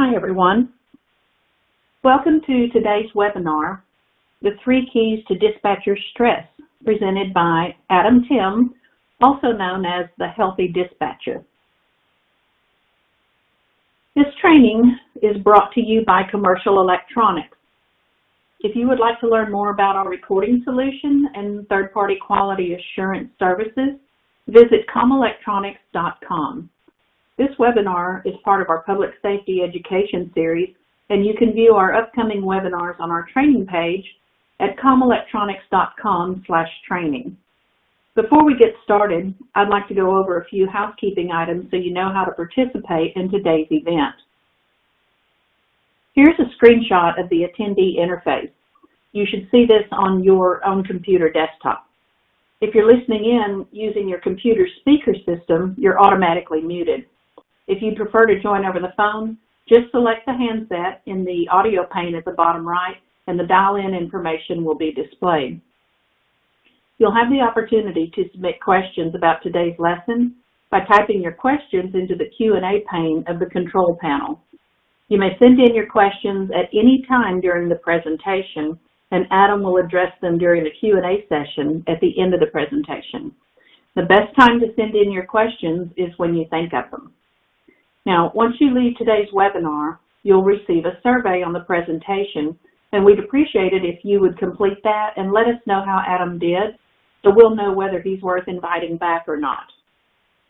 Hi, everyone. Welcome to today's webinar, The 3 Keys to Dispatcher Stress, presented by Timm, also known as the Healthy Dispatcher. This training is brought to you by Commercial Electronics. If you would like to learn more about our recording solution and third-party quality assurance services, visit commelectronics.com. This webinar is part of our Public Safety Education series, and you can view our upcoming webinars on our training page at commelectronics.com/training. Before we get started, I'd like to go over a few housekeeping items so you know how to participate in today's event. Here's a screenshot of the attendee interface. You should see this on your own computer desktop. If you're listening in using your computer speaker system, you're automatically muted. If you prefer to join over the phone, just select the handset in the audio pane at the bottom right, and the dial-in information will be displayed. You'll have the opportunity to submit questions about today's lesson by typing your questions into the Q&A pane of the control panel. You may send in your questions at any time during the presentation, and Adam will address them during the Q&A session at the end of the presentation. The best time to send in your questions is when you think of them. Now, once you leave today's webinar, you'll receive a survey on the presentation, and we'd appreciate it if you would complete that and let us know how Adam did, so we'll know whether he's worth inviting back or not.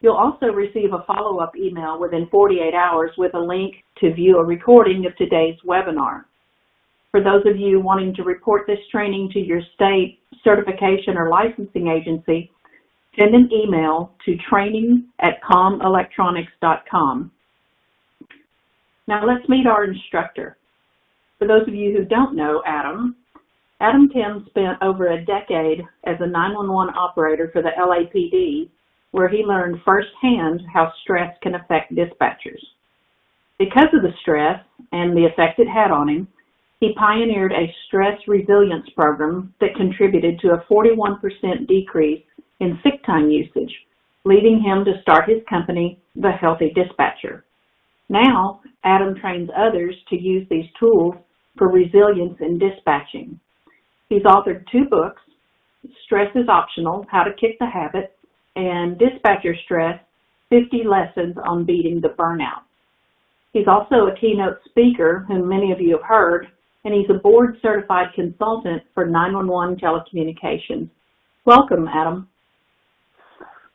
You'll also receive a follow-up email within 48 hours with a link to view a recording of today's webinar. For those of you wanting to report this training to your state certification or licensing agency, send an email to training@commelectronics.com. Now let's meet our instructor. For those of you who don't know Adam Timm spent over a decade as a 911 operator for the LAPD, where he learned firsthand how stress can affect dispatchers. Because of the stress and the effect it had on him, he pioneered a stress resilience program that contributed to a 41% decrease in sick time usage, leading him to start his company, the Healthy Dispatcher. Now, Adam trains others to use these tools for resilience in dispatching. He's authored 2 books, Stress is Optional, How to Kick the Habit, and Dispatcher Stress, 50 Lessons on Beating the Burnout. He's also a keynote speaker, whom many of you have heard, and he's a board-certified consultant for 911 telecommunications. Welcome, Adam.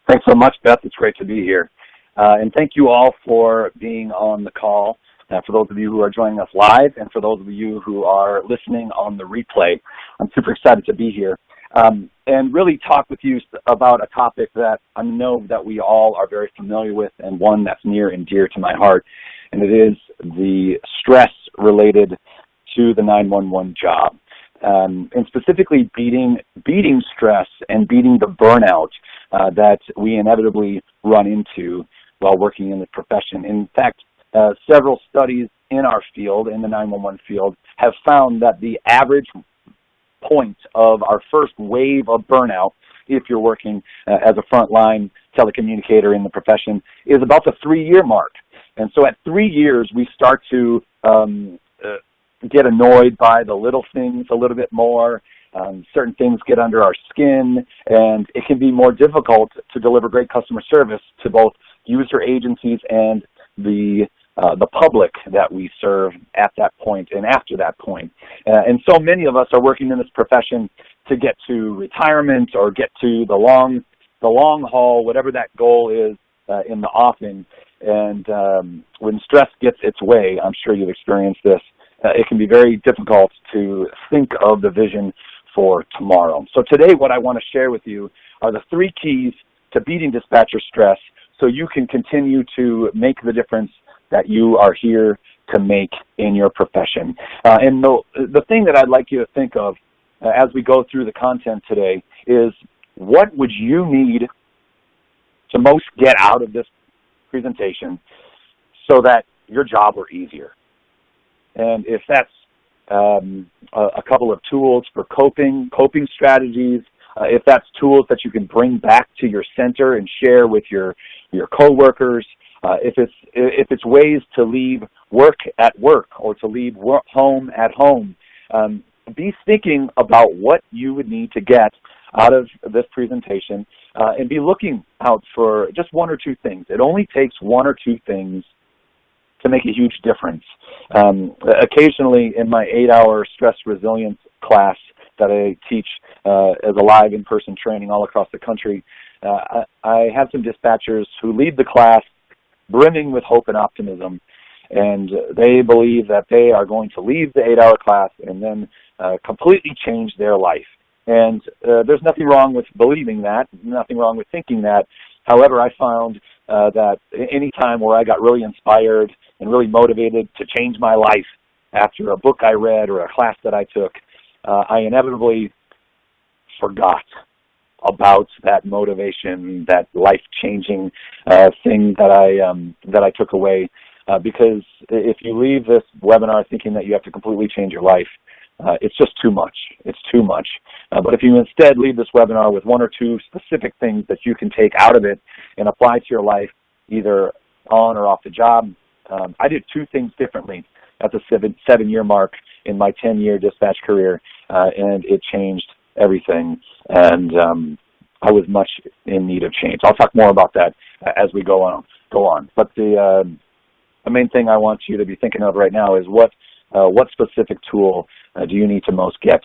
Thanks so much, Beth. It's great to be here. And thank you all for being on the call, for those of you who are joining us live and for those of you who are listening on the replay. I'm super excited to be here and really talk with you about a topic that I know that we all are very familiar with and one that's near and dear to my heart, and it is the stress related to the 911 job. And specifically beating stress and beating the burnout that we inevitably run into while working in the profession. In fact, several studies in our field, in the 911 field, have found that the average point of our first wave of burnout, if you're working as a frontline telecommunicator in the profession, is about the 3-year mark. And so at 3 years, we start to get annoyed by the little things a little bit more. Certain things get under our skin, and it can be more difficult to deliver great customer service to both user agencies and the public that we serve at that point and after that point. And so many of us are working in this profession to get to retirement or get to the long haul, whatever that goal is in the offing. And when stress gets its way, I'm sure you've experienced this, it can be very difficult to think of the vision for tomorrow. So today what I want to share with you are the 3 keys to beating dispatcher stress so you can continue to make the difference that you are here to make in your profession. And the thing that I'd like you to think of as we go through the content today is, what would you need to most get out of this presentation so that your job were easier? And if that's a couple of tools for coping strategies, if that's tools that you can bring back to your center and share with your coworkers, if it's ways to leave work at work or to leave home at home, be thinking about what you would need to get out of this presentation, and be looking out for just one or two things. It only takes one or two things to make a huge difference. Occasionally in my 8-hour stress resilience class that I teach as a live in-person training all across the country, I have some dispatchers who lead the class brimming with hope and optimism, and they believe that they are going to leave the 8-hour class and then completely change their life. And there's nothing wrong with believing that, nothing wrong with thinking that. However, I found that any time where I got really inspired and really motivated to change my life after a book I read or a class that I took, I inevitably forgot about that motivation, that life-changing thing that I took away. Because if you leave this webinar thinking that you have to completely change your life, it's just too much. It's too much. But if you instead leave this webinar with one or two specific things that you can take out of it and apply to your life, either on or off the job, I did two things differently at the 7-year mark in my 10-year dispatch career, and it changed everything. And I was much in need of change. I'll talk more about that as we go on. But the main thing I want you to be thinking of right now is what specific tool do you need to most get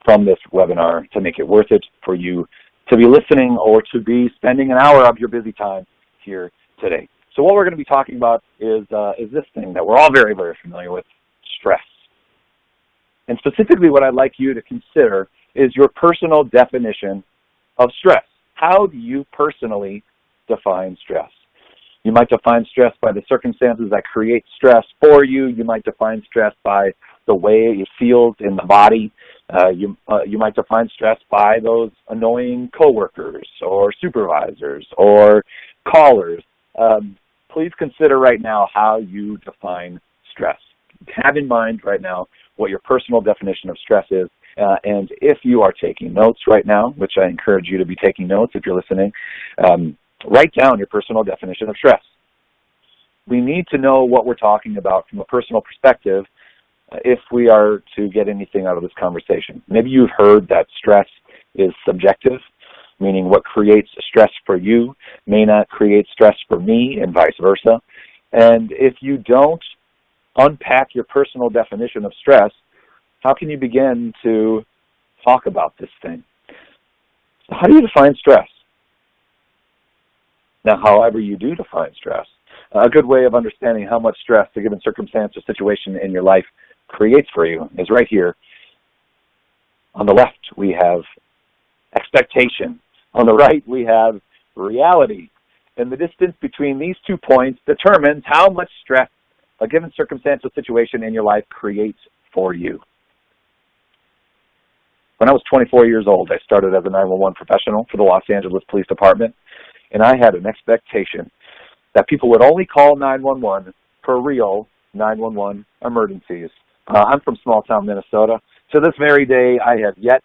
from this webinar to make it worth it for you to be listening or to be spending an hour of your busy time here today. So what we're going to be talking about is this thing that we're all very, very familiar with, stress. And specifically what I'd like you to consider is your personal definition of stress. How do you personally define stress? You might define stress by the circumstances that create stress for you. You might define stress by the way it feels in the body. You might define stress by those annoying coworkers or supervisors or callers. Please consider right now how you define stress. Have in mind right now what your personal definition of stress is. And if you are taking notes right now, which I encourage you to be taking notes if you're listening, write down your personal definition of stress. We need to know what we're talking about from a personal perspective if we are to get anything out of this conversation. Maybe you've heard that stress is subjective, meaning what creates stress for you may not create stress for me and vice versa. And if you don't unpack your personal definition of stress, how can you begin to talk about this thing? So how do you define stress? Now, however you do define stress, a good way of understanding how much stress a given circumstance or situation in your life creates for you is right here. On the left, we have expectation. On the right, we have reality. And the distance between these 2 points determines how much stress a given circumstance or situation in your life creates for you. When I was 24 years old, I started as a 911 professional for the Los Angeles Police Department, and I had an expectation that people would only call 911 for real 911 emergencies. I'm from small town Minnesota. To this very day, I have yet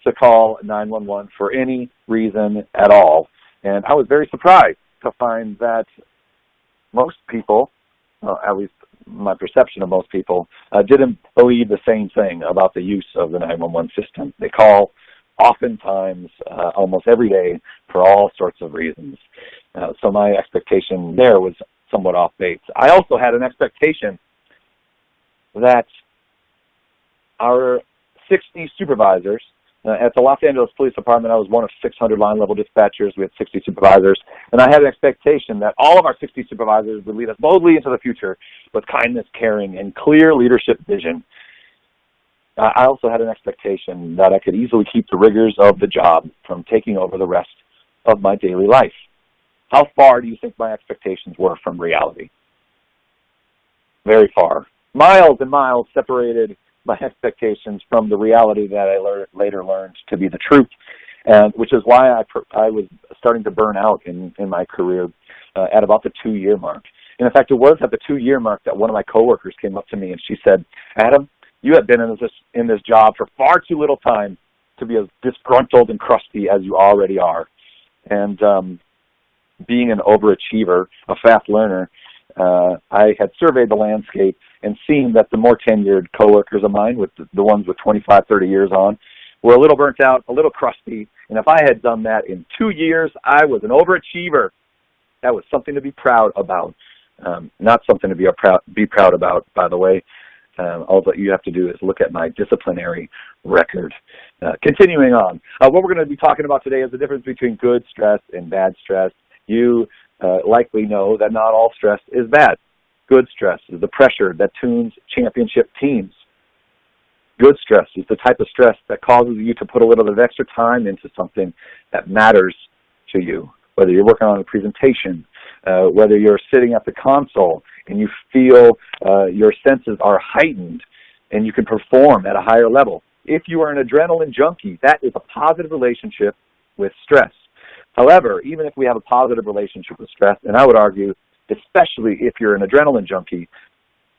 to call 911 for any reason at all. And I was very surprised to find that most people, at least my perception of most people, didn't believe the same thing about the use of the 911 system. They call oftentimes, almost every day, for all sorts of reasons. So my expectation there was somewhat off base. I also had an expectation that our 60 supervisors, at the Los Angeles Police Department, I was one of 600 line-level dispatchers. We had 60 supervisors. And I had an expectation that all of our 60 supervisors would lead us boldly into the future with kindness, caring, and clear leadership vision. I also had an expectation that I could easily keep the rigors of the job from taking over the rest of my daily life. How far do you think my expectations were from reality? Very far. Miles and miles separated my expectations from the reality that I later learned to be the truth, and which is why I was starting to burn out in my career at about the 2-year mark. And in fact, it was at the 2-year mark that one of my coworkers came up to me and she said, "Adam, you have been in this job for far too little time to be as disgruntled and crusty as you already are." And being an overachiever, a fast learner, I had surveyed the landscape and seen that the more tenured coworkers of mine, with the ones with 25, 30 years on, were a little burnt out, a little crusty, and if I had done that in 2 years, I was an overachiever. That was something to be proud about. Not something to be proud about, by the way. All that you have to do is look at my disciplinary record. Continuing on, what we're going to be talking about today is the difference between good stress and bad stress. You likely know that not all stress is bad. Good stress is the pressure that tunes championship teams. Good stress is the type of stress that causes you to put a little bit of extra time into something that matters to you, whether you're working on a presentation, whether you're sitting at the console and you feel your senses are heightened and you can perform at a higher level. If you are an adrenaline junkie, that is a positive relationship with stress. However, even if we have a positive relationship with stress, and I would argue, especially if you're an adrenaline junkie,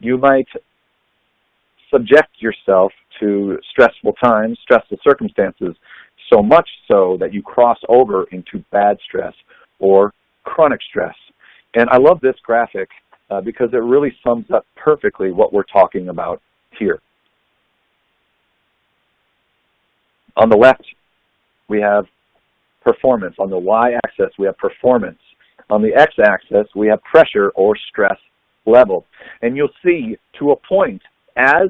you might subject yourself to stressful times, stressful circumstances, so much so that you cross over into bad stress or chronic stress. And I love this graphic because it really sums up perfectly what we're talking about here. On the left, we have performance. On the y-axis, we have performance. On the x-axis, we have pressure or stress level. And you'll see, to a point, as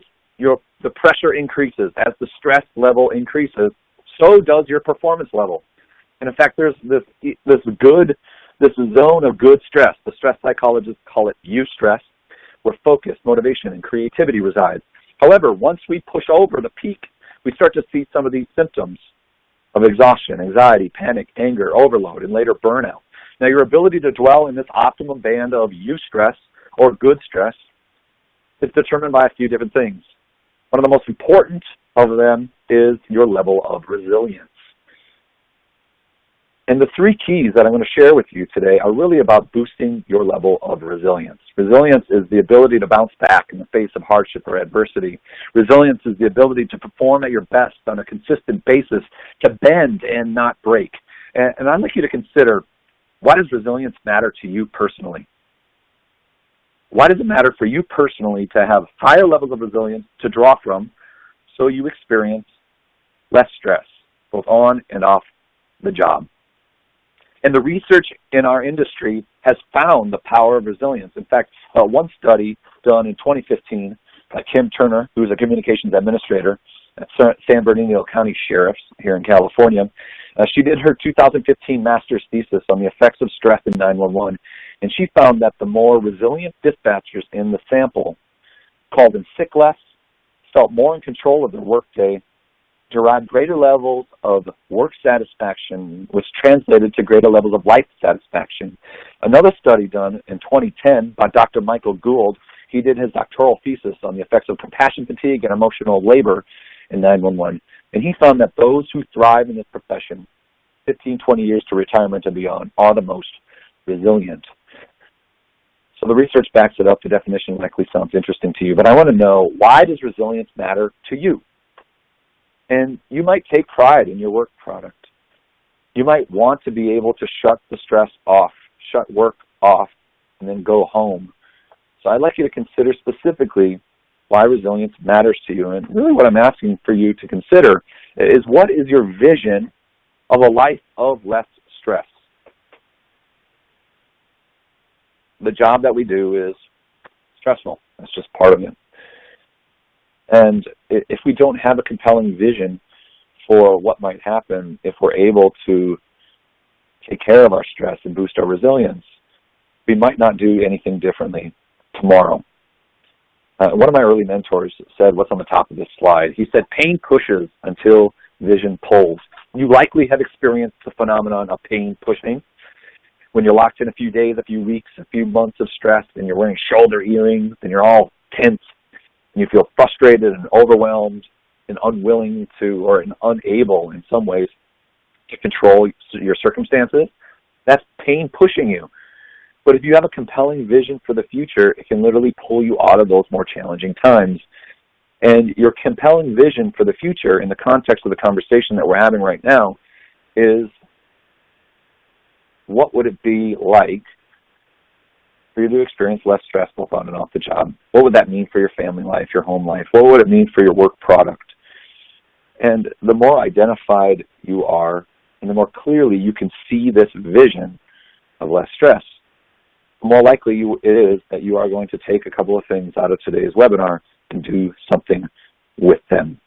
the pressure increases, as the stress level increases, so does your performance level. And in fact, there's this zone of good stress. The stress psychologists call it eustress, where focus, motivation, and creativity resides. However, once we push over the peak, we start to see some of these symptoms of exhaustion, anxiety, panic, anger, overload, and later burnout. Now, your ability to dwell in this optimum band of eustress or good stress is determined by a few different things. One of the most important of them is your level of resilience. And the three keys that I'm going to share with you today are really about boosting your level of resilience. Resilience is the ability to bounce back in the face of hardship or adversity. Resilience is the ability to perform at your best on a consistent basis, to bend and not break. And I'd like you to consider, why does resilience matter to you personally? Why does it matter for you personally to have higher levels of resilience to draw from so you experience less stress, both on and off the job? And the research in our industry has found the power of resilience. In fact, one study done in 2015 by Kim Turner, who's a communications administrator at San Bernardino County Sheriff's here in California, she did her 2015 master's thesis on the effects of stress in 911, and she found that the more resilient dispatchers in the sample called in sick less, felt more in control of their workday, derived greater levels of work satisfaction, which translated to greater levels of life satisfaction. Another study done in 2010 by Dr. Michael Gould, he did his doctoral thesis on the effects of compassion fatigue and emotional labor in 911, and he found that those who thrive in this profession, 15, 20 years to retirement and beyond, are the most resilient. So the research backs it up. The definition likely sounds interesting to you, but I want to know, why does resilience matter to you? And you might take pride in your work product. You might want to be able to shut the stress off, shut work off, and then go home. So I'd like you to consider specifically why resilience matters to you. And really what I'm asking for you to consider is, what is your vision of a life of less stress? The job that we do is stressful. That's just part of it. And if we don't have a compelling vision for what might happen if we're able to take care of our stress and boost our resilience, we might not do anything differently tomorrow. One of my early mentors said what's on the top of this slide. He said, pain pushes until vision pulls. You likely have experienced the phenomenon of pain pushing when you're locked in a few days, a few weeks, a few months of stress, and you're wearing shoulder earrings, and you're all tense, and you feel frustrated and overwhelmed and unwilling to, or unable in some ways, to control your circumstances. That's pain pushing you. But if you have a compelling vision for the future, it can literally pull you out of those more challenging times. And your compelling vision for the future, in the context of the conversation that we're having right now, is what would it be like for you to experience less stress both on and off the job? What would that mean for your family life, your home life? What would it mean for your work product? And the more identified you are, and the more clearly you can see this vision of less stress, the more likely it is that you are going to take a couple of things out of today's webinar and do something with them.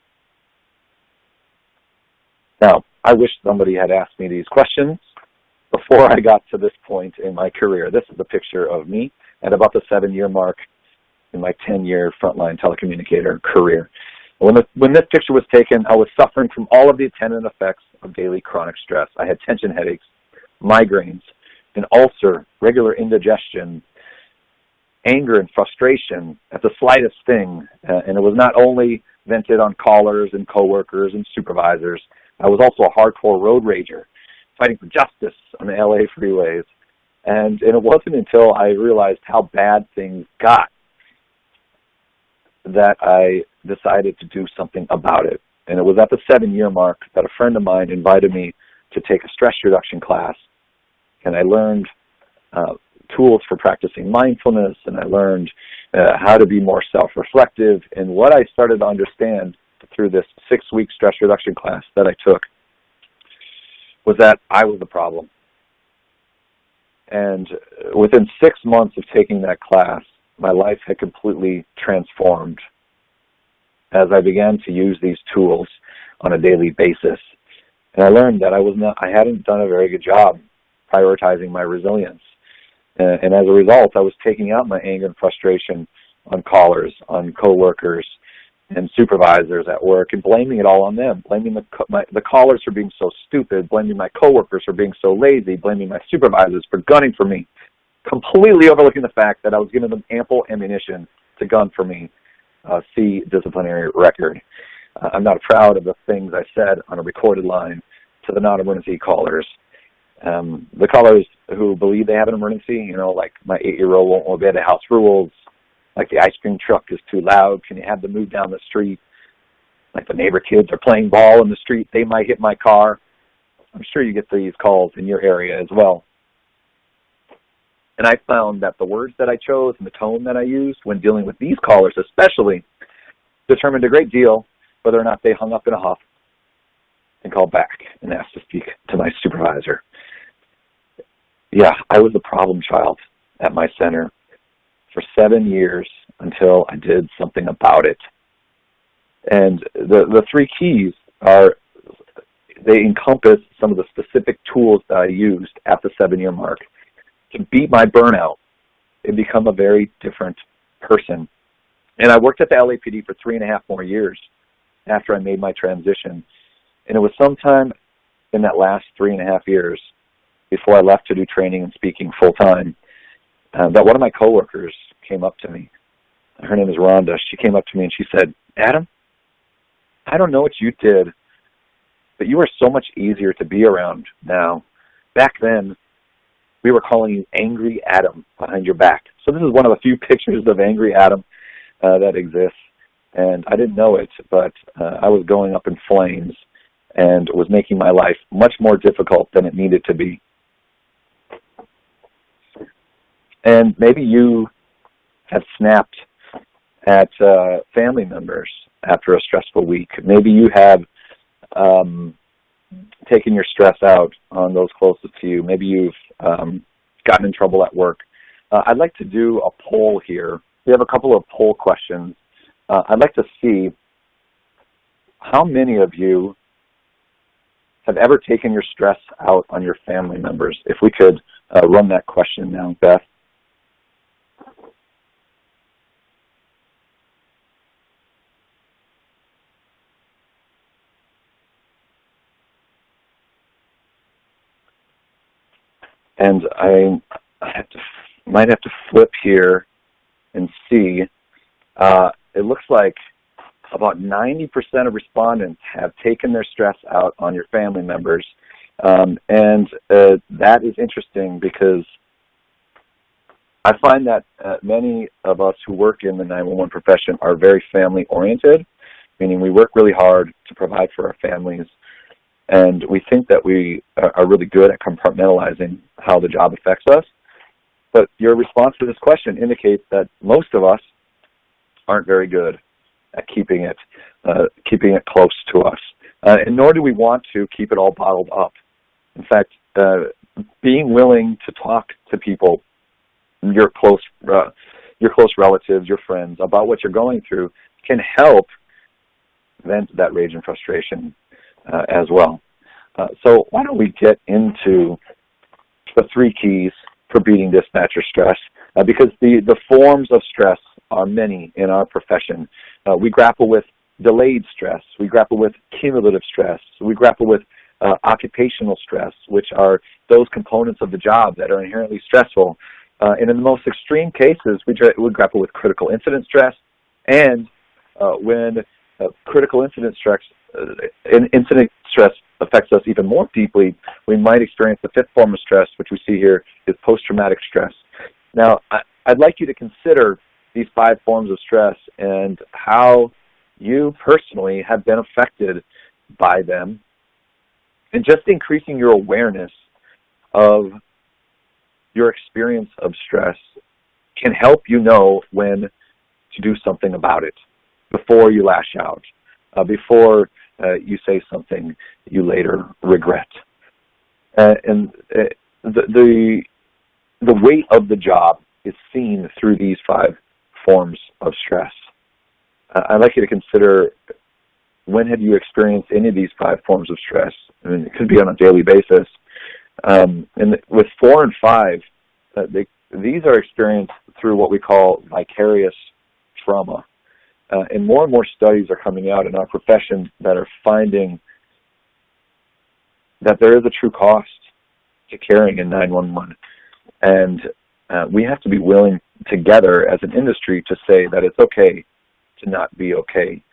Now, I wish somebody had asked me these questions before I got to this point in my career. This is a picture of me at about the 7-year mark in my 10-year frontline telecommunicator career. When this picture was taken, I was suffering from all of the attendant effects of daily chronic stress. I had tension headaches, migraines, an ulcer, regular indigestion, anger and frustration at the slightest thing. And it was not only vented on callers and coworkers and supervisors. I was also a hardcore road rager, fighting for justice on the LA freeways. And it wasn't until I realized how bad things got that I decided to do something about it. And it was at the 7-year mark that a friend of mine invited me to take a stress reduction class. And I learned tools for practicing mindfulness, and I learned how to be more self-reflective. And what I started to understand through this 6-week stress reduction class that I took was that I was the problem. And within 6 months of taking that class, my life had completely transformed as I began to use these tools on a daily basis. And I learned that I hadn't done a very good job prioritizing my resilience. And as a result, I was taking out my anger and frustration on callers, on coworkers, and supervisors at work, and blaming it all on them, blaming the callers for being so stupid, blaming my coworkers for being so lazy, blaming my supervisors for gunning for me, completely overlooking the fact that I was giving them ample ammunition to gun for me. See disciplinary record. I'm not proud of the things I said on a recorded line to the non-emergency callers. The callers who believe they have an emergency, like my 8-year-old won't obey the house rules, like the ice cream truck is too loud, can you have them move down the street, like the neighbor kids are playing ball in the street, they might hit my car. I'm sure you get these calls in your area as well. And I found that the words that I chose and the tone that I used when dealing with these callers especially determined a great deal whether or not they hung up in a huff and called back and asked to speak to my supervisor. Yeah, I was the problem child at my center for 7 years until I did something about it. And the 3 keys are, they encompass some of the specific tools that I used at the 7-year mark to beat my burnout and become a very different person. And I worked at the LAPD for 3.5 more years after I made my transition. And it was sometime in that last 3.5 years before I left to do training and speaking full-time that one of my coworkers came up to me. Her name is Rhonda. She came up to me and she said, "Adam, I don't know what you did, but you are so much easier to be around now. Back then, we were calling you Angry Adam behind your back." So this is one of a few pictures of Angry Adam that exists. And I didn't know it, but I was going up in flames and was making my life much more difficult than it needed to be. And maybe you have snapped at family members after a stressful week. Maybe you have taken your stress out on those closest to you. Maybe you've gotten in trouble at work. I'd like to do a poll here. We have a couple of poll questions. I'd like to see how many of you have ever taken your stress out on your family members. If we could run that question now, Beth. And I might have to flip here and see. It looks like about 90% of respondents have taken their stress out on your family members. And that is interesting because I find that many of us who work in the 911 profession are very family-oriented, meaning we work really hard to provide for our families. And we think that we are really good at compartmentalizing how the job affects us. But your response to this question indicates that most of us aren't very good at keeping it close to us. And nor do we want to keep it all bottled up. In fact, being willing to talk to people, your close relatives, your friends, about what you're going through can help vent that rage and frustration as well. So why don't we get into the 3 keys for beating dispatcher stress, because the forms of stress are many in our profession. We grapple with delayed stress, we grapple with cumulative stress, we grapple with occupational stress, which are those components of the job that are inherently stressful. And in the most extreme cases, we grapple with critical incident stress, and when critical incident stress affects us even more deeply, we might experience the 5th form of stress, which we see here is post-traumatic stress. Now, I'd like you to consider these 5 forms of stress and how you personally have been affected by them, and just increasing your awareness of your experience of stress can help you know when to do something about it before you lash out, before you say something you later regret. And the weight of the job is seen through these 5 forms of stress. I'd like you to consider, when have you experienced any of these 5 forms of stress? I mean, it could be on a daily basis. And with 4 and 5, these are experienced through what we call vicarious trauma. And more studies are coming out in our profession that are finding that there is a true cost to caring in 911. And we have to be willing together as an industry to say that it's okay to not be okay.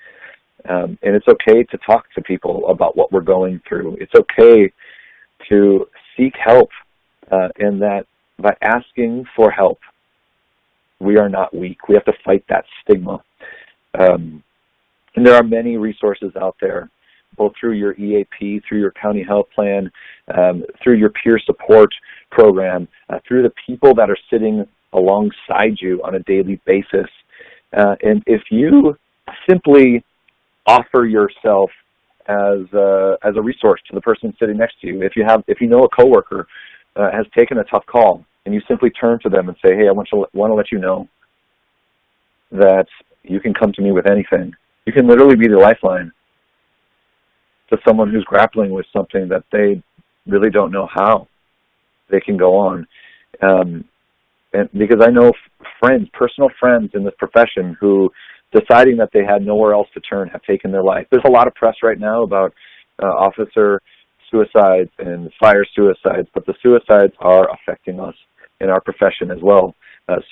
And it's okay to talk to people about what we're going through. It's okay to seek help, and that by asking for help, we are not weak. We have to fight that stigma. And there are many resources out there, both through your EAP, through your county health plan, through your peer support program, through the people that are sitting alongside you on a daily basis. And if you simply offer yourself as a resource to the person sitting next to you, if you know a coworker has taken a tough call, and you simply turn to them and say, hey, I want to let you know that you can come to me with anything. You can literally be the lifeline to someone who's grappling with something that they really don't know how they can go on. And because I know friends, personal friends in this profession who, deciding that they had nowhere else to turn, have taken their life. There's a lot of press right now about officer suicides and fire suicides, but the suicides are affecting us in our profession as well.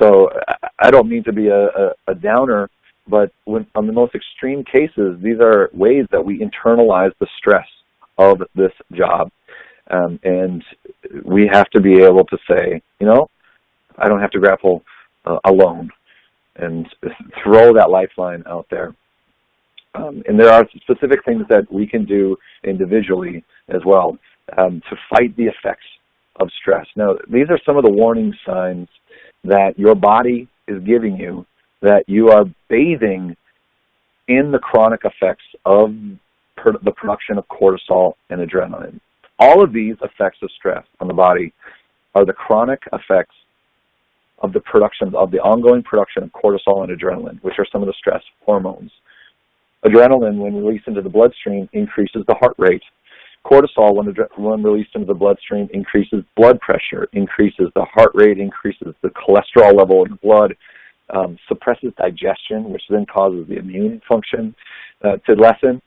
So I don't mean to be a downer, but on the most extreme cases, these are ways that we internalize the stress of this job. And we have to be able to say, I don't have to grapple alone, and throw that lifeline out there. And there are specific things that we can do individually as well to fight the effects of stress. Now, these are some of the warning signs that your body is giving you, that you are bathing in the chronic effects of the production of cortisol and adrenaline. All of these effects of stress on the body are the chronic effects of the ongoing production of cortisol and adrenaline, which are some of the stress hormones. Adrenaline, when released into the bloodstream, increases the heart rate. Cortisol, when released into the bloodstream, increases blood pressure, increases the heart rate, increases the cholesterol level in the blood, suppresses digestion, which then causes the immune function to lessen.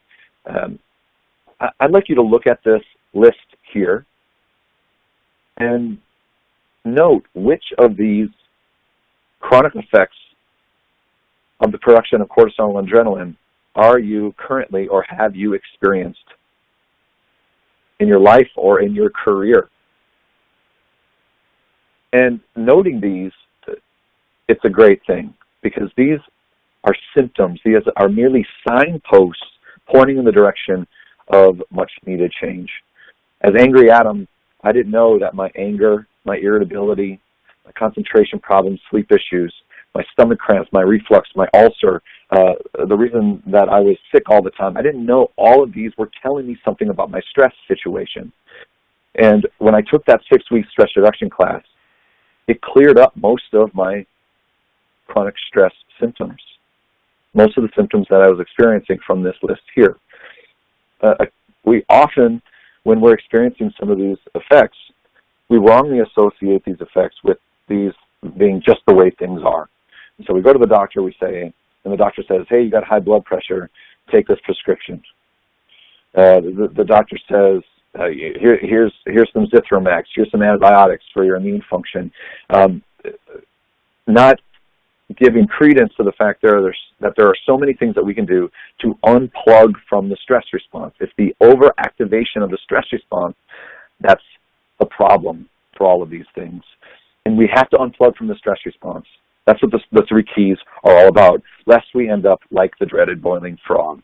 I'd like you to look at this list here and note which of these chronic effects of the production of cortisol and adrenaline are you currently or have you experienced in your life or in your career. And noting these, it's a great thing, because these are symptoms. These are merely signposts pointing in the direction of much needed change. As Angry Adam, I didn't know that my anger, my irritability, my concentration problems, sleep issues, my stomach cramps, my reflux, my ulcer, the reason that I was sick all the time, I didn't know all of these were telling me something about my stress situation. And when I took that 6-week stress reduction class, it cleared up most of my chronic stress symptoms, most of the symptoms that I was experiencing from this list here. We often, when we're experiencing some of these effects, we wrongly associate these effects with these being just the way things are. And so we go to the doctor, we say, and the doctor says, hey, you got high blood pressure, take this prescription. The doctor says, here's some Zithromax, here's some antibiotics for your immune function. Not giving credence to the fact that there are so many things that we can do to unplug from the stress response. It's the overactivation of the stress response that's the problem for all of these things. And we have to unplug from the stress response. That's what the 3 keys are all about, lest we end up like the dreaded boiling frog.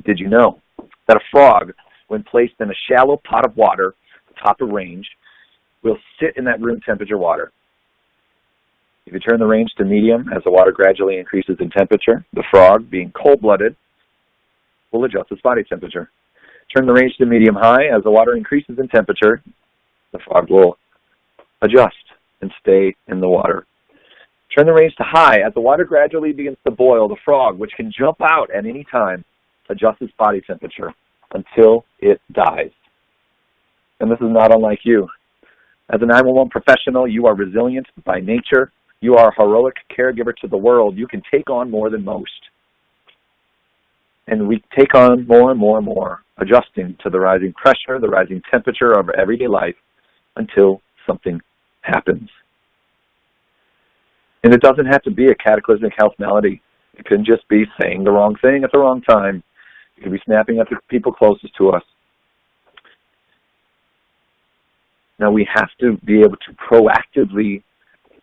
Did you know that a frog, when placed in a shallow pot of water atop a range, will sit in that room temperature water? If you turn the range to medium as the water gradually increases in temperature, the frog, being cold-blooded, will adjust its body temperature. Turn the range to medium high as the water increases in temperature, the frog will adjust and stay in the water. Turn the range to high as the water gradually begins to boil, the frog, which can jump out at any time, adjusts its body temperature until it dies. And this is not unlike you. As a 911 professional, you are resilient by nature. You are a heroic caregiver to the world. You can take on more than most. And we take on more and more and more, adjusting to the rising pressure, the rising temperature of everyday life until something happens. And it doesn't have to be a cataclysmic health malady. It can just be saying the wrong thing at the wrong time. It could be snapping at the people closest to us. Now we have to be able to proactively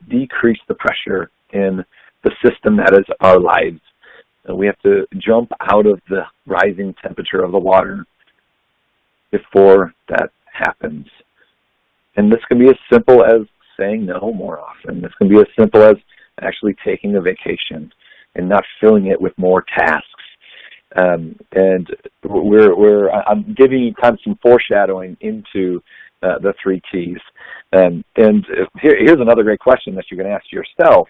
decrease the pressure in the system that is our lives. And we have to jump out of the rising temperature of the water before that happens. And this can be as simple as saying no more often. This can be as simple as actually taking a vacation and not filling it with more tasks. And I'm giving you kind of some foreshadowing into the 3 keys. And here's another great question that you can ask yourself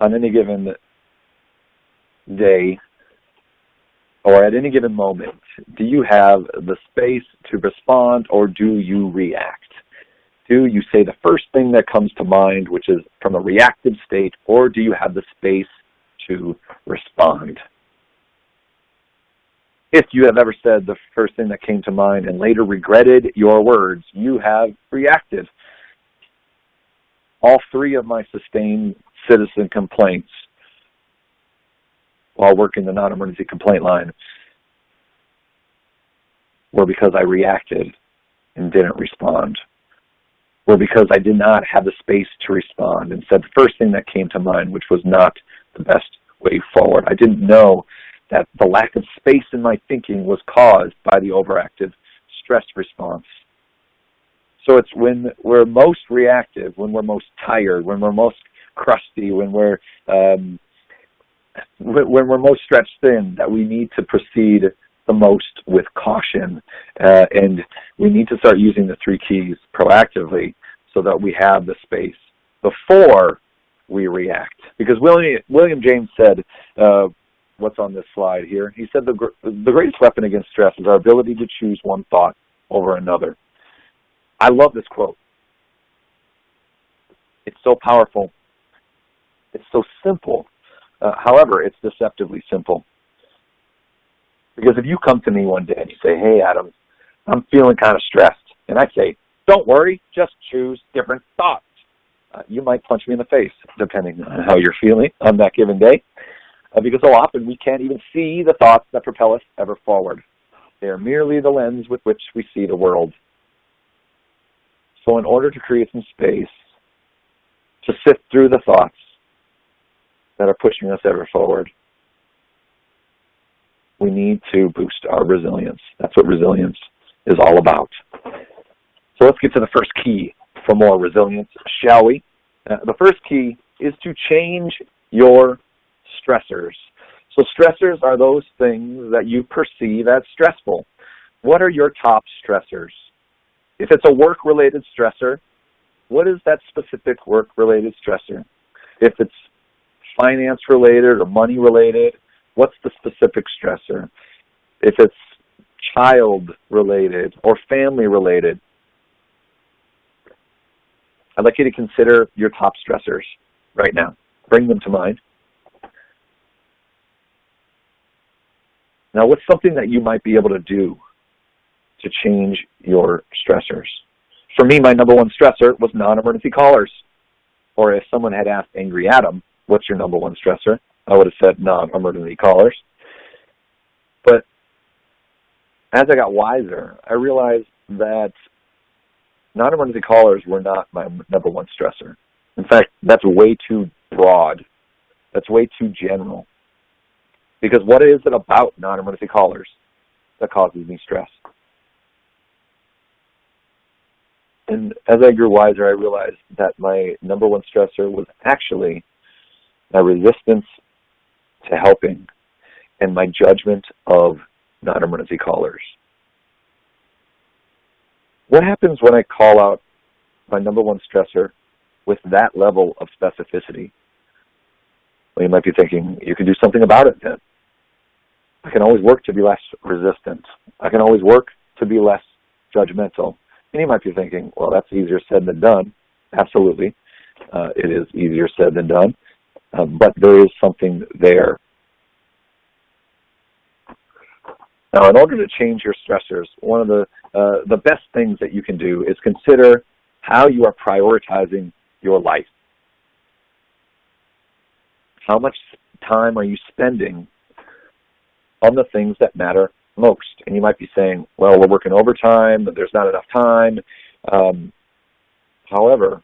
on any given day or at any given moment. Do you have the space to respond, or do you react? Do you say the first thing that comes to mind, which is from a reactive state, or do you have the space to respond? If you have ever said the first thing that came to mind and later regretted your words, you have reacted. All 3 of my sustained citizen complaints while working the non-emergency complaint line were because I reacted and didn't respond, or because I did not have the space to respond and said the first thing that came to mind, which was not the best way forward. I didn't know that the lack of space in my thinking was caused by the overactive stress response. So it's when we're most reactive, when we're most tired, when we're most crusty, when we're most stretched thin, that we need to proceed the most with caution. And we need to start using the 3 keys proactively so that we have the space before we react. Because William James said, what's on this slide here, he said the greatest weapon against stress is our ability to choose one thought over another. I love this quote. It's so powerful. It's so simple. However, it's deceptively simple. Because if you come to me one day and you say, hey, Adam, I'm feeling kind of stressed, and I say, don't worry, just choose different thoughts, you might punch me in the face, depending on how you're feeling on that given day. Because so often we can't even see the thoughts that propel us ever forward. They are merely the lens with which we see the world. So in order to create some space to sift through the thoughts that are pushing us ever forward, we need to boost our resilience. That's what resilience is all about. So let's get to the first key for more resilience, shall we? The first key is to change your stressors. So stressors are those things that you perceive as stressful. What are your top stressors? If it's a work-related stressor, what is that specific work-related stressor? If it's finance-related or money-related, what's the specific stressor? If it's child-related or family-related, I'd like you to consider your top stressors right now. Bring them to mind. Now, what's something that you might be able to do to change your stressors? For me, my number one stressor was non-emergency callers. Or if someone had asked Angry Adam, what's your number one stressor? I would have said non-emergency callers. But as I got wiser, I realized that non-emergency callers were not my number one stressor. In fact, that's way too broad. That's way too general. Because what is it about non-emergency callers that causes me stress? And as I grew wiser, I realized that my number one stressor was actually my resistance to helping and my judgment of non-emergency callers. What happens when I call out my number one stressor with that level of specificity? Well, you might be thinking, you can do something about it then. I can always work to be less resistant. I can always work to be less judgmental. And you might be thinking, well, that's easier said than done. Absolutely. It is easier said than done. But there is something there. Now, in order to change your stressors, one of the best things that you can do is consider how you are prioritizing your life. How much time are you spending on the things that matter most? And you might be saying, well, we're working overtime, there's not enough time. However,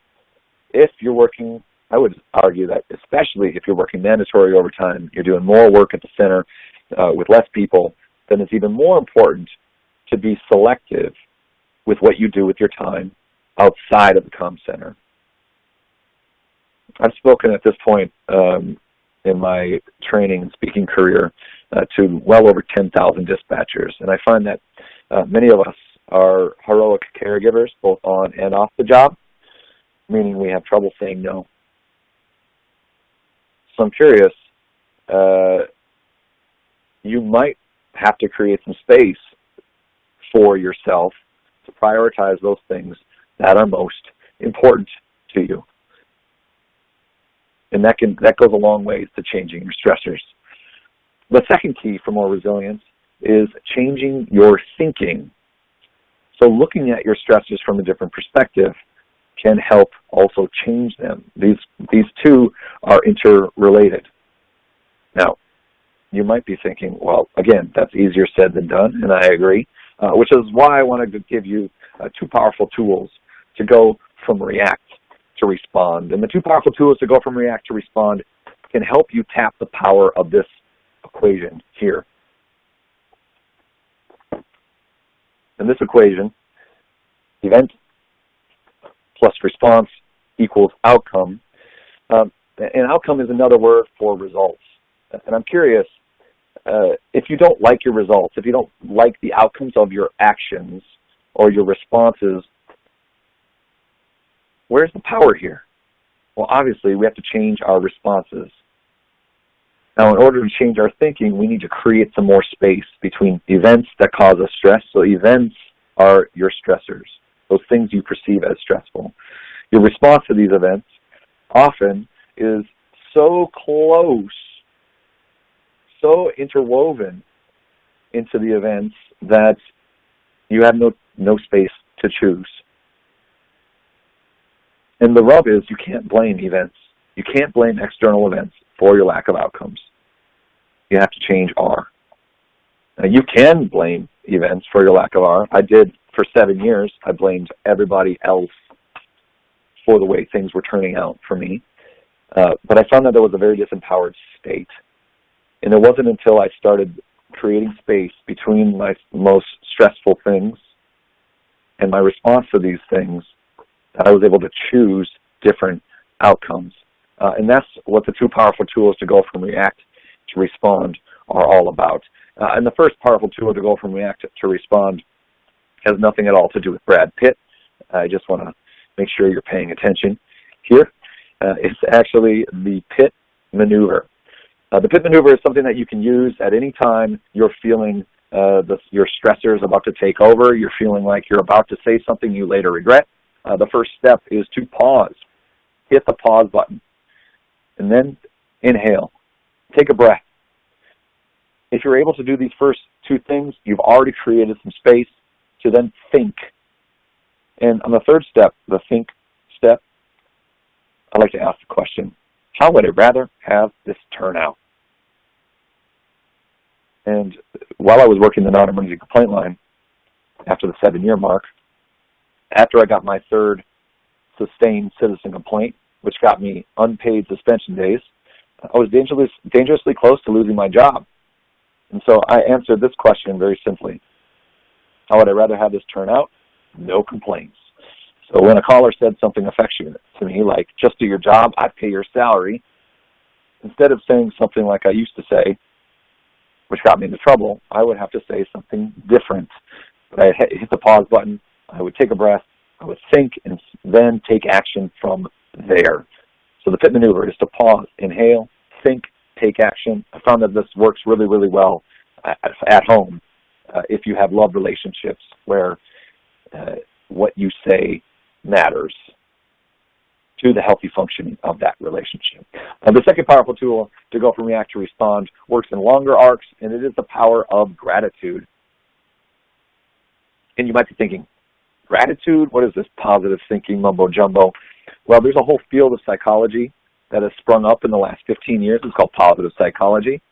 if you're working, I would argue that especially if you're working mandatory overtime, you're doing more work at the center with less people, then it's even more important to be selective with what you do with your time outside of the comm center. I've spoken at this point in my training and speaking career to well over 10,000 dispatchers, and I find that many of us are heroic caregivers both on and off the job, meaning we have trouble saying no. So I'm curious, you might have to create some space for yourself to prioritize those things that are most important to you. And that goes a long way to changing your stressors. The second key for more resilience is changing your thinking. So looking at your stressors from a different perspective can help also change them. These two are interrelated. Now, you might be thinking, well, again, that's easier said than done, and I agree, which is why I wanted to give you two powerful tools to go from react to respond. And the two powerful tools to go from react to respond can help you tap the power of this equation here. In this equation, event plus response equals outcome. And outcome is another word for results. And I'm curious, if you don't like your results, if you don't like the outcomes of your actions or your responses, where's the power here? Well, obviously, we have to change our responses. Now, in order to change our thinking, we need to create some more space between events that cause us stress. So events are your stressors, those things you perceive as stressful. Your response to these events often is so close, so interwoven into the events that you have no space to choose. And the rub is you can't blame events. You can't blame external events for your lack of outcomes. You have to change R. Now, you can blame events for your lack of R. I did for 7 years. I blamed everybody else for the way things were turning out for me. But I found that there was a very disempowered state. And it wasn't until I started creating space between my most stressful things and my response to these things, that I was able to choose different outcomes. And that's what the two powerful tools to go from react to respond are all about. And the first powerful tool to go from react to respond has nothing at all to do with Brad Pitt. I just want to make sure you're paying attention here. It's actually the PITT Maneuver. The PITT Maneuver is something that you can use at any time you're feeling your stressor is about to take over, you're feeling like you're about to say something you later regret. The first step is to pause. Hit the pause button. And then inhale. Take a breath. If you're able to do these first two things, you've already created some space to then think. And on the third step, the think step, I'd like to ask the question, how would I rather have this turn out? And while I was working the non-emergency complaint line, after the 7-year mark, after I got my third sustained citizen complaint, which got me unpaid suspension days, I was dangerously close to losing my job. And so I answered this question very simply. How would I rather have this turn out? No complaints. So when a caller said something affectionate to me, like, just do your job, I pay your salary, instead of saying something like I used to say, which got me into trouble, I would have to say something different. But I hit the pause button, I would take a breath, I would think, and then take action from there. So the PITT Maneuver is to pause, inhale, think, take action. I found that this works really, really well at home if you have love relationships where what you say matters to the healthy functioning of that relationship. The second powerful tool to go from react to respond works in longer arcs, and it is the power of gratitude. And you might be thinking, gratitude? What is this positive thinking mumbo-jumbo? Well, there's a whole field of psychology that has sprung up in the last 15 years. It's called positive psychology,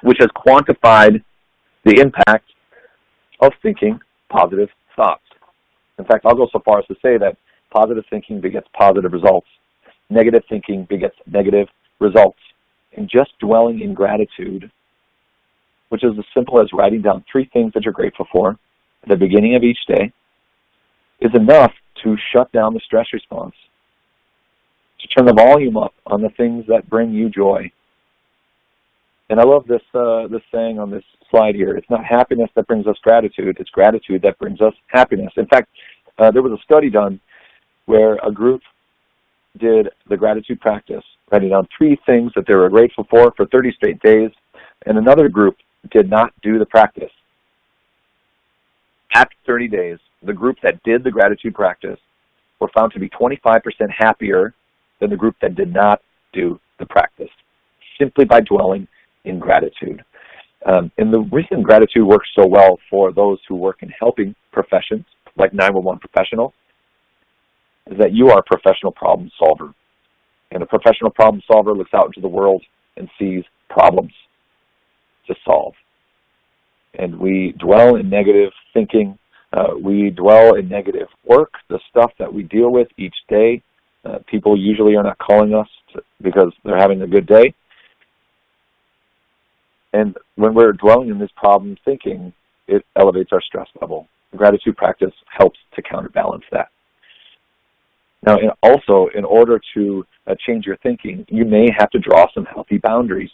which has quantified the impact of thinking positive thoughts. In fact, I'll go so far as to say that positive thinking begets positive results. Negative thinking begets negative results. And just dwelling in gratitude, which is as simple as writing down 3 things that you're grateful for at the beginning of each day, is enough to shut down the stress response, to turn the volume up on the things that bring you joy. And I love this saying on this slide here. It's not happiness that brings us gratitude. It's gratitude that brings us happiness. In fact, there was a study done where a group did the gratitude practice, writing down 3 things that they were grateful for 30 straight days, and another group did not do the practice. After 30 days, the group that did the gratitude practice were found to be 25% happier than the group that did not do the practice, simply by dwelling in gratitude. And the reason gratitude works so well for those who work in helping professions, like 911 professionals, is that you are a professional problem solver. And a professional problem solver looks out into the world and sees problems to solve. And we dwell in negative thinking. We dwell in negative work, the stuff that we deal with each day. People usually are not calling us because they're having a good day. And when we're dwelling in this problem thinking, it elevates our stress level. The gratitude practice helps to counterbalance that. Now, also, in order to change your thinking, you may have to draw some healthy boundaries.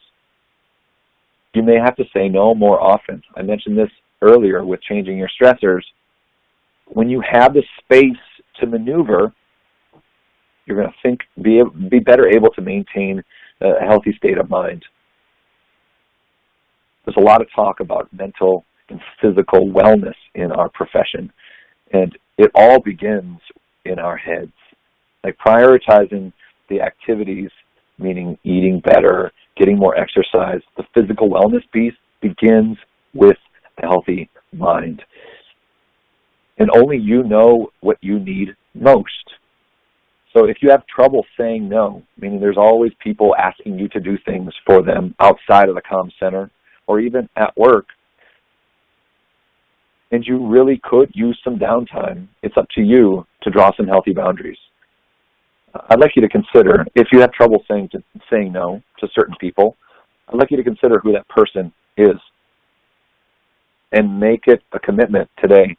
You may have to say no more often. I mentioned this earlier with changing your stressors. When you have the space to maneuver, you're going to be better able to maintain a healthy state of mind. There's a lot of talk about mental and physical wellness in our profession, and it all begins in our heads. Like prioritizing the activities, meaning eating better, getting more exercise. The physical wellness piece begins with a healthy mind. And only you know what you need most. So if you have trouble saying no, meaning there's always people asking you to do things for them outside of the comm center or even at work, and you really could use some downtime, it's up to you to draw some healthy boundaries. I'd like you to consider, if you have trouble saying no to certain people, I'd like you to consider who that person is, and make it a commitment today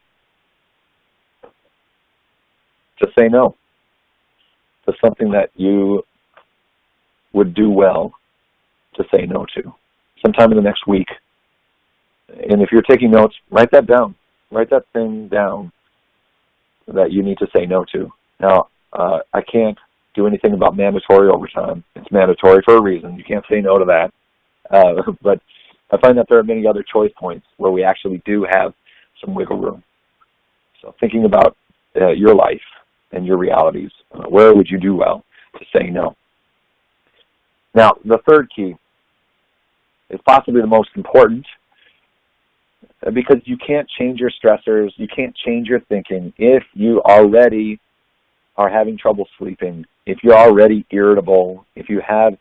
to say no to something that you would do well to say no to sometime in the next week. And if you're taking notes, write that down. Write that thing down that you need to say no to. Now, I can't do anything about mandatory overtime. It's mandatory for a reason. You can't say no to that. But I find that there are many other choice points where we actually do have some wiggle room. So thinking about your life and your realities, where would you do well to say no? Now, the third key is possibly the most important, because you can't change your stressors, you can't change your thinking if you already are having trouble sleeping, if you're already irritable, if you have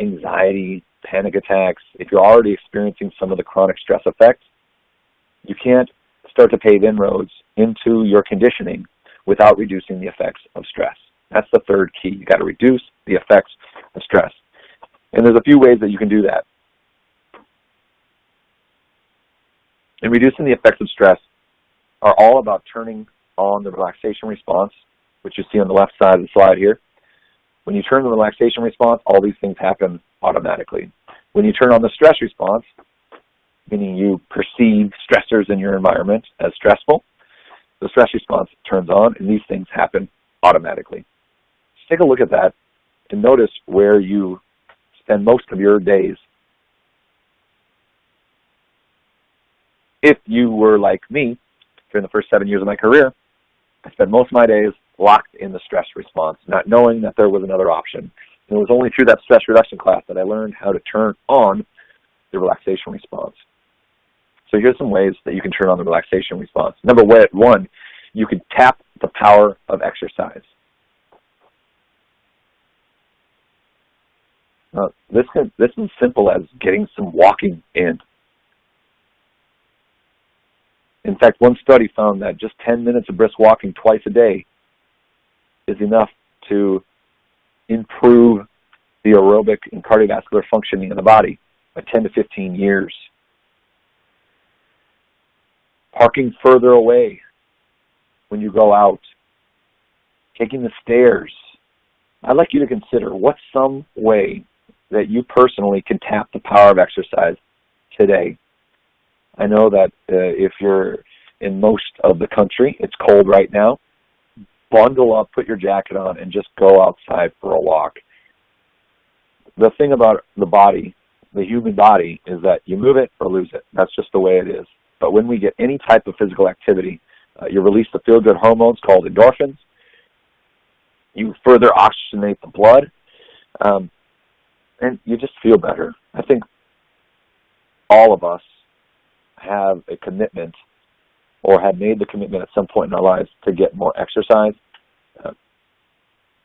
anxiety, panic attacks, if you're already experiencing some of the chronic stress effects. You can't start to pave inroads into your conditioning without reducing the effects of stress. That's the third key. You got to reduce the effects of stress. And there's a few ways that you can do that. And reducing the effects of stress are all about turning on the relaxation response, which you see on the left side of the slide here. When you turn on the relaxation response, all these things happen automatically. When you turn on the stress response, meaning you perceive stressors in your environment as stressful, the stress response turns on and these things happen automatically. Just take a look at that and notice where you spend most of your days. If you were like me during the first 7 years of my career, I spent most of my days locked in the stress response, not knowing that there was another option. And it was only through that stress reduction class that I learned how to turn on the relaxation response. So here's some ways that you can turn on the relaxation response. Number one, you can tap the power of exercise. This is as simple as getting some walking in. In fact, one study found that just 10 minutes of brisk walking twice a day is enough to improve the aerobic and cardiovascular functioning in the body by 10 to 15 years. Parking further away when you go out. Taking the stairs. I'd like you to consider what's some way that you personally can tap the power of exercise today. I know that if you're in most of the country, it's cold right now. Bundle up, put your jacket on, and just go outside for a walk. The thing about the body, the human body, is that you move it or lose it. That's just the way it is. But when we get any type of physical activity, you release the feel-good hormones called endorphins. You further oxygenate the blood, and you just feel better. I think all of us have a commitment or have made the commitment at some point in our lives to get more exercise.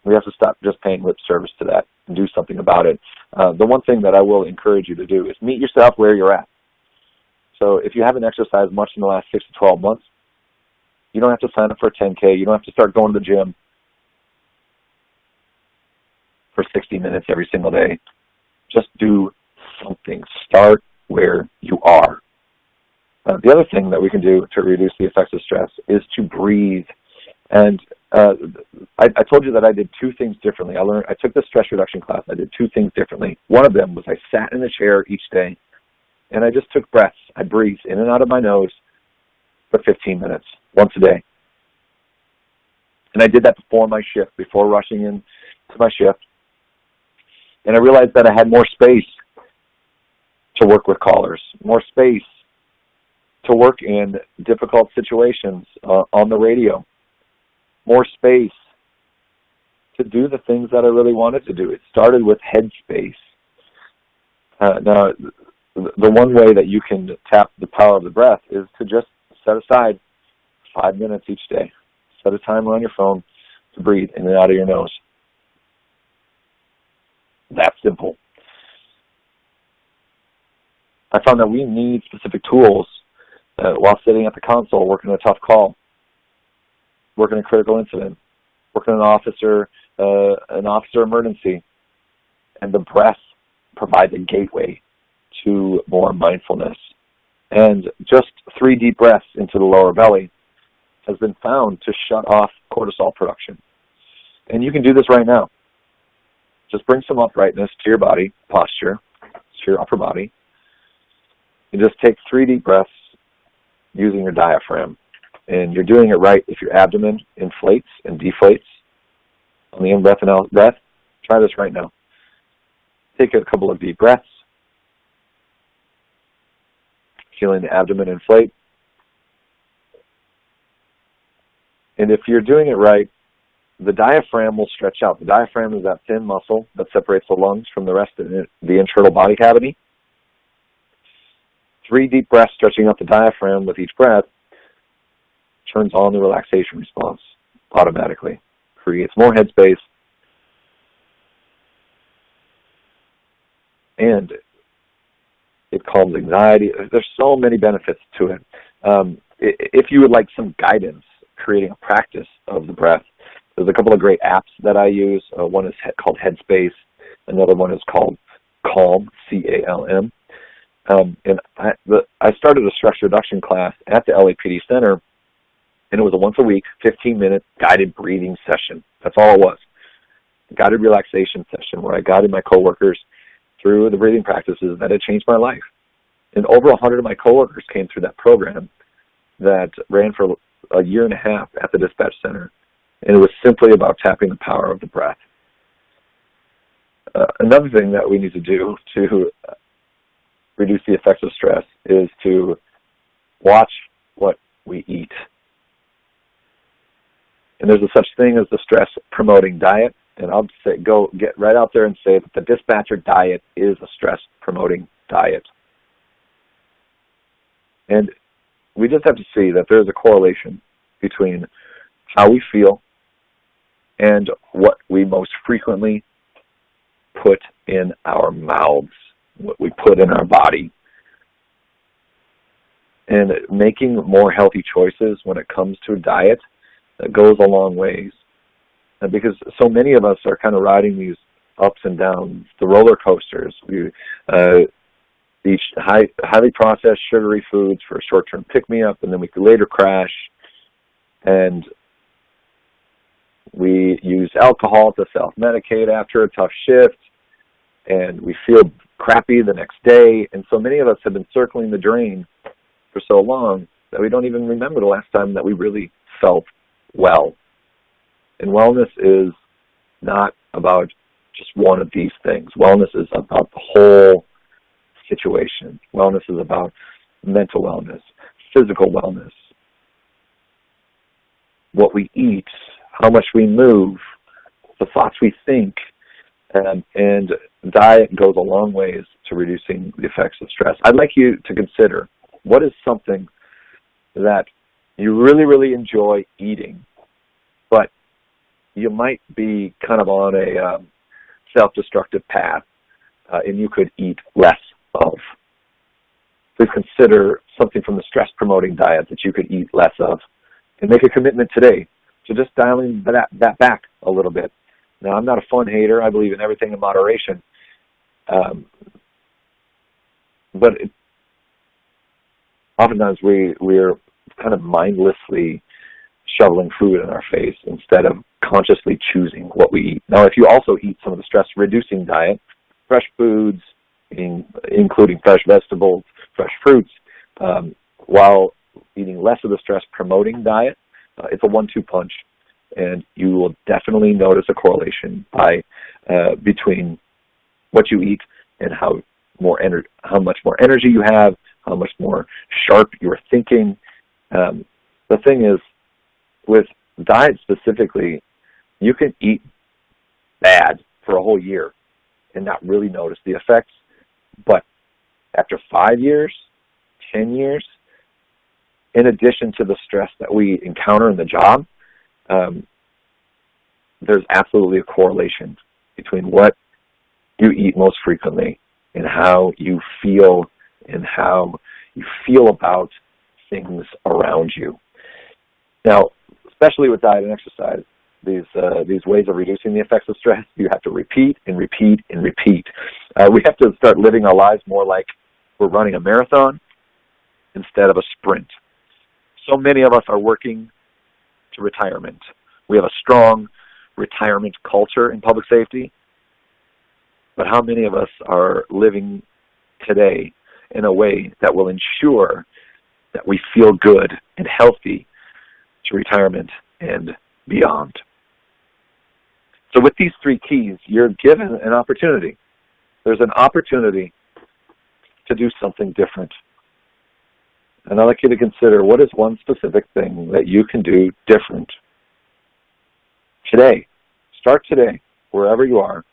We have to stop just paying lip service to that and do something about it. The one thing that I will encourage you to do is meet yourself where you're at. So if you haven't exercised much in the last 6 to 12 months, you don't have to sign up for a 10K. You don't have to start going to the gym for 60 minutes every single day. Just do something. Start where you are. The other thing that we can do to reduce the effects of stress is to breathe. And I told you that I did two things differently. I took the stress reduction class. I did two things differently. One of them was I sat in a chair each day, and I just took breaths. I breathed in and out of my nose for 15 minutes, once a day. And I did that before my shift, before rushing in to my shift. And I realized that I had more space to work with callers, more space to work in difficult situations on the radio, more space to do the things that I really wanted to do. It started with headspace. Now, the one way that you can tap the power of the breath is to just set aside 5 minutes each day. Set a timer on your phone to breathe in and out of your nose. That simple. I found that we need specific tools while sitting at the console, working a tough call, working a critical incident, working an officer emergency. And the breath provides a gateway to more mindfulness. And just 3 deep breaths into the lower belly has been found to shut off cortisol production. And you can do this right now. Just bring some uprightness to your body, posture, to your upper body, and just take 3 deep breaths using your diaphragm. And you're doing it right if your abdomen inflates and deflates on the in-breath and out-breath. Try this right now. Take a couple of deep breaths, feeling the abdomen inflate. And if you're doing it right, the diaphragm will stretch out. The diaphragm is that thin muscle that separates the lungs from the rest of the internal body cavity. 3 deep breaths stretching out the diaphragm with each breath turns on the relaxation response automatically, creates more headspace, and it calms anxiety. There's so many benefits to it. If you would like some guidance creating a practice of the breath, there's a couple of great apps that I use. One is called Headspace. Another one is called Calm, C-A-L-M. And I started a stress reduction class at the LAPD Center, and it was a once a week, 15-minute guided breathing session. That's all it was. A guided relaxation session where I guided my coworkers through the breathing practices that had changed my life. And over 100 of my coworkers came through that program that ran for a year and a half at the dispatch center. And it was simply about tapping the power of the breath. Another thing that we need to do to reduce the effects of stress is to watch what we eat. And there's a such thing as the stress-promoting diet. And I'll say, get right out there and say that the dispatcher diet is a stress-promoting diet. And we just have to see that there's a correlation between how we feel and what we most frequently put in our mouths, what we put in our body. And making more healthy choices when it comes to a diet goes a long ways. Because so many of us are kind of riding these ups and downs, the roller coasters. We eat highly processed sugary foods for a short-term pick-me-up, and then we could later crash. And we use alcohol to self-medicate after a tough shift, and we feel crappy the next day. And so many of us have been circling the drain for so long that we don't even remember the last time that we really felt well. And wellness is not about just one of these things. Wellness is about the whole situation. Wellness is about mental wellness, physical wellness, what we eat, how much we move, the thoughts we think, and diet goes a long ways to reducing the effects of stress. I'd like you to consider what is something that you really, really enjoy eating, but you might be kind of on a self-destructive path, and you could eat less of. Please consider something from the stress-promoting diet that you could eat less of, and make a commitment today to just dialing that back a little bit. Now, I'm not a fun hater. I believe in everything in moderation. But oftentimes we're kind of mindlessly shoveling food in our face instead of consciously choosing what we eat. Now, if you also eat some of the stress-reducing diet, fresh foods, including fresh vegetables, fresh fruits, while eating less of the stress-promoting diet, it's a 1-2 punch, and you will definitely notice a correlation between what you eat and how much more energy you have, how much more sharp you're thinking. The thing is, with diet specifically, you can eat bad for a whole year and not really notice the effects. But after 5 years, 10 years, in addition to the stress that we encounter in the job, there's absolutely a correlation between what you eat most frequently and how you feel about things around you. Now, especially with diet and exercise, these ways of reducing the effects of stress, you have to repeat and repeat and repeat. We have to start living our lives more like We're running a marathon instead of a sprint. So many of us are working to retirement. We have a strong retirement culture in public safety, but how many of us are living today in a way that will ensure that we feel good and healthy to retirement and beyond? So with these three keys, you're given an opportunity. There's an opportunity to do something different. And I'd like you to consider, what is one specific thing that you can do different today? Start today, wherever you are,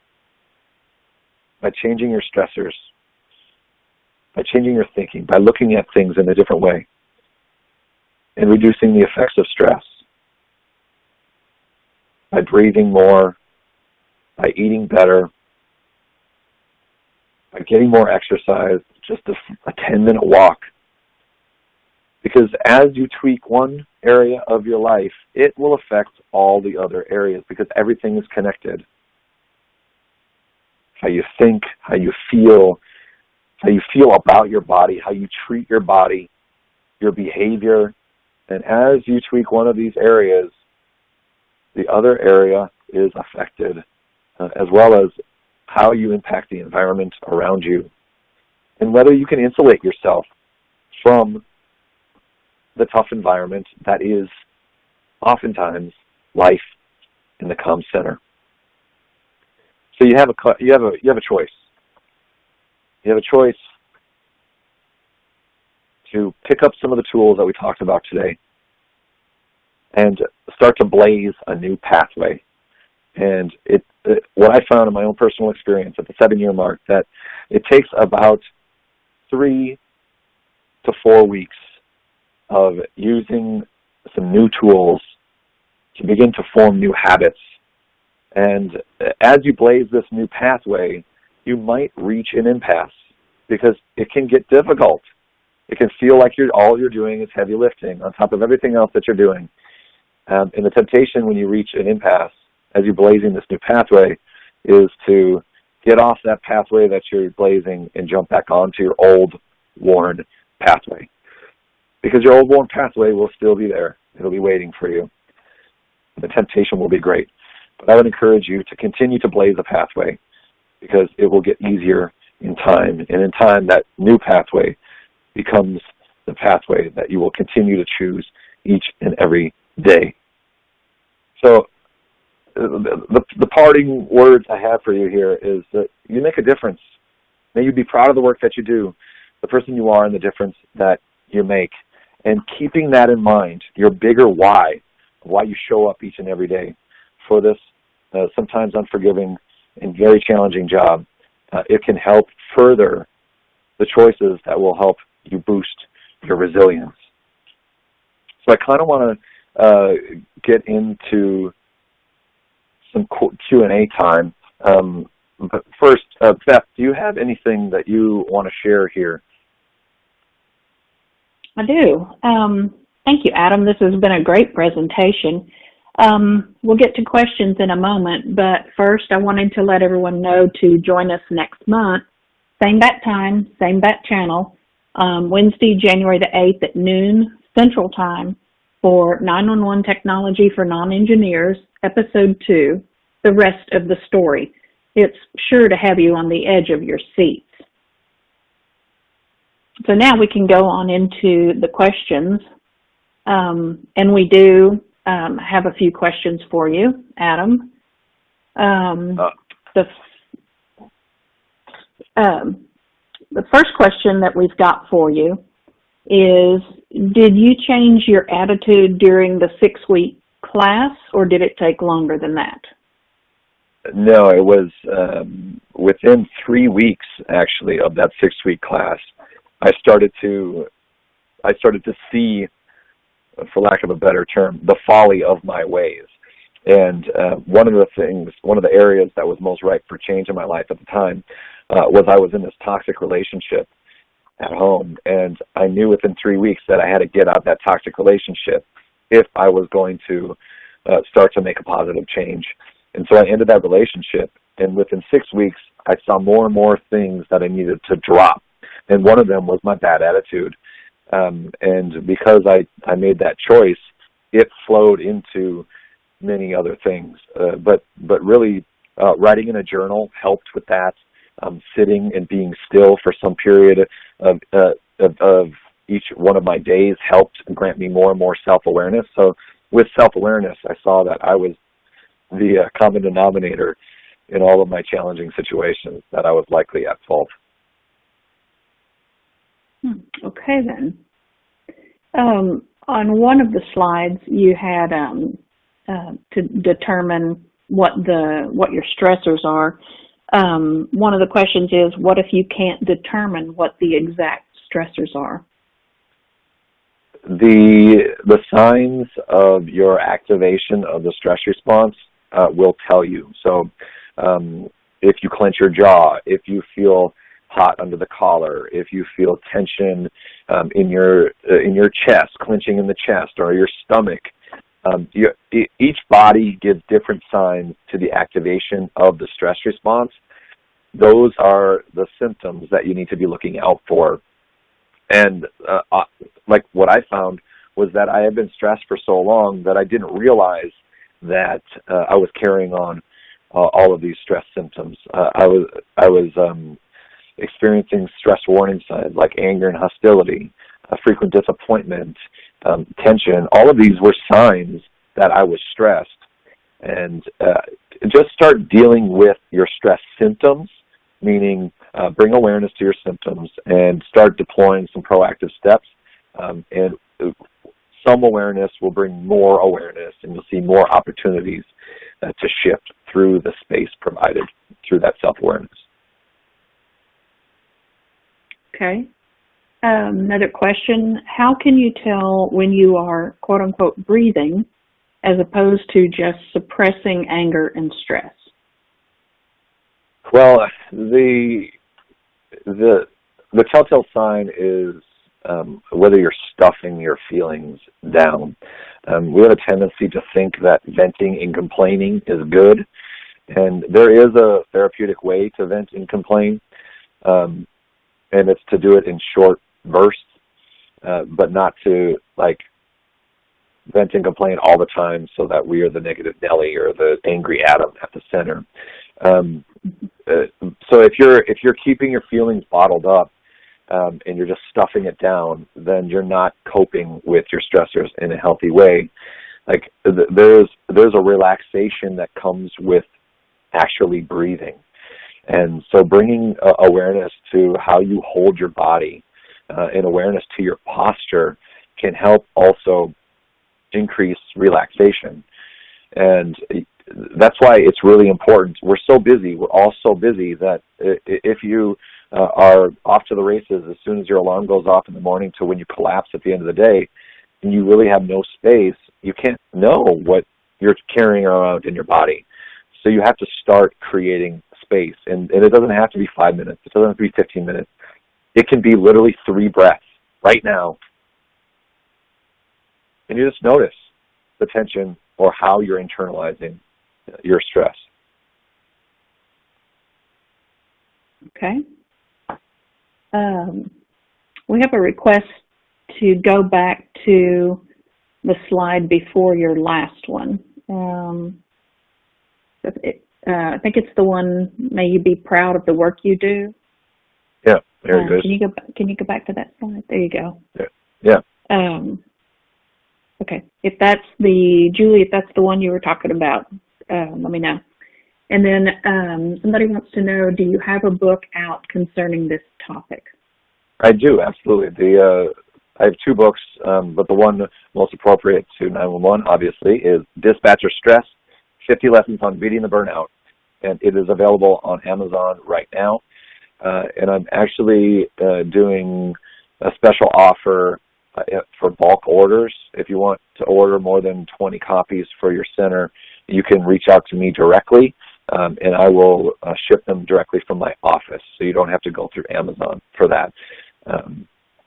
by changing your stressors, by changing your thinking, by looking at things in a different way, and reducing the effects of stress, by breathing more, by eating better, by getting more exercise, just a 10-minute walk. Because as you tweak one area of your life, it will affect all the other areas, because everything is connected. How you think, how you feel about your body, how you treat your body, your behavior. And as you tweak one of these areas, the other area is affected, as well as how you impact the environment around you, and whether you can insulate yourself from the tough environment that is oftentimes life in the comm center. So you have a choice. You have a choice to pick up some of the tools that we talked about today and start to blaze a new pathway. And what I found in my own personal experience at the 7-year mark, that it takes about 3 to 4 weeks of using some new tools to begin to form new habits. And as you blaze this new pathway, you might reach an impasse, because it can get difficult. It can feel like all you're doing is heavy lifting on top of everything else that you're doing. And the temptation when you reach an impasse, as you're blazing this new pathway, is to get off that pathway that you're blazing and jump back onto your old, worn pathway. Because your old, worn pathway will still be there. It'll be waiting for you. The temptation will be great. But I would encourage you to continue to blaze a pathway, because it will get easier in time. And in time, that new pathway becomes the pathway that you will continue to choose each and every day. So the parting words I have for you here is that you make a difference. May you be proud of the work that you do, the person you are, and the difference that you make. And keeping that in mind, your bigger why you show up each and every day for this sometimes unforgiving and very challenging job, it can help further the choices that will help you boost your resilience. So I kind of want to get into some Q&A time. But first, Beth, do you have anything that you want to share here? I do. Thank you, Adam. This has been a great presentation. We'll get to questions in a moment, but first I wanted to let everyone know to join us next month, same bat time, same bat channel, Wednesday, January the 8th at noon Central Time for 911 Technology for Non-Engineers, Episode 2, The Rest of the Story. It's sure to have you on the edge of your seats. So now we can go on into the questions, and we do have a few questions for you, Adam. The first question that we've got for you is, did you change your attitude during the 6-week class, or did it take longer than that? No, it was within 3 weeks, actually, of that 6-week class. I started to see, for lack of a better term, the folly of my ways. And one of the areas that was most ripe for change in my life at the time was I was in this toxic relationship at home. And I knew within 3 weeks that I had to get out of that toxic relationship if I was going to start to make a positive change. And so I ended that relationship. And within 6 weeks, I saw more and more things that I needed to drop. And one of them was my bad attitude. And because I made that choice, it flowed into many other things. But really, writing in a journal helped with that. Sitting and being still for some period of each one of my days helped grant me more and more self-awareness. So with self-awareness, I saw that I was the common denominator in all of my challenging situations, that I was likely at fault. Okay, then. On one of the slides, you had to determine what your stressors are. One of the questions is, what if you can't determine what the exact stressors are? The signs of your activation of the stress response will tell you. So if you clench your jaw, if you feel hot under the collar, if you feel tension in your chest, clenching in the chest, or your stomach, each body gives different signs to the activation of the stress response. Those are the symptoms that you need to be looking out for. And like what I found was that I had been stressed for so long that I didn't realize that I was carrying on all of these stress symptoms. I was experiencing stress warning signs like anger and hostility, frequent disappointment, tension. All of these were signs that I was stressed. And just start dealing with your stress symptoms, meaning bring awareness to your symptoms and start deploying some proactive steps. And some awareness will bring more awareness, and you'll see more opportunities to shift through the space provided through that self-awareness. Okay. Another question, how can you tell when you are, quote unquote, breathing as opposed to just suppressing anger and stress? Well, the telltale sign is whether you're stuffing your feelings down. We have a tendency to think that venting and complaining is good, and there is a therapeutic way to vent and complain, and it's to do it in short bursts, but not to vent and complain all the time so that we are the negative Nelly or the angry Adam at the center. So if you're keeping your feelings bottled up and you're just stuffing it down, then you're not coping with your stressors in a healthy way. There's a relaxation that comes with actually breathing, and so bringing awareness to how you hold your body and awareness to your posture can help also increase relaxation. And that's why it's really important. We're so busy. We're all so busy that if you are off to the races as soon as your alarm goes off in the morning to when you collapse at the end of the day, and you really have no space, you can't know what you're carrying around in your body. So you have to start creating space. And it doesn't have to be 5 minutes. It doesn't have to be 15 minutes. It can be literally 3 breaths right now. And you just notice the tension or how you're internalizing your stress. Okay. We have a request to go back to the slide before your last one. I think it's the one, may you be proud of the work you do. Yeah, there it goes. Can you go back to that slide? There you go. Yeah. Okay. If that's Julie, if that's the one you were talking about, let me know. And then somebody wants to know, do you have a book out concerning this topic? I do, absolutely. I have 2 books, but the one most appropriate to 911, obviously, is Dispatcher Stress, 50 Lessons on Beating the Burnout. And it is available on Amazon right now. And I'm actually doing a special offer for bulk orders. If you want to order more than 20 copies for your center, you can reach out to me directly, and I will ship them directly from my office, so you don't have to go through Amazon for that.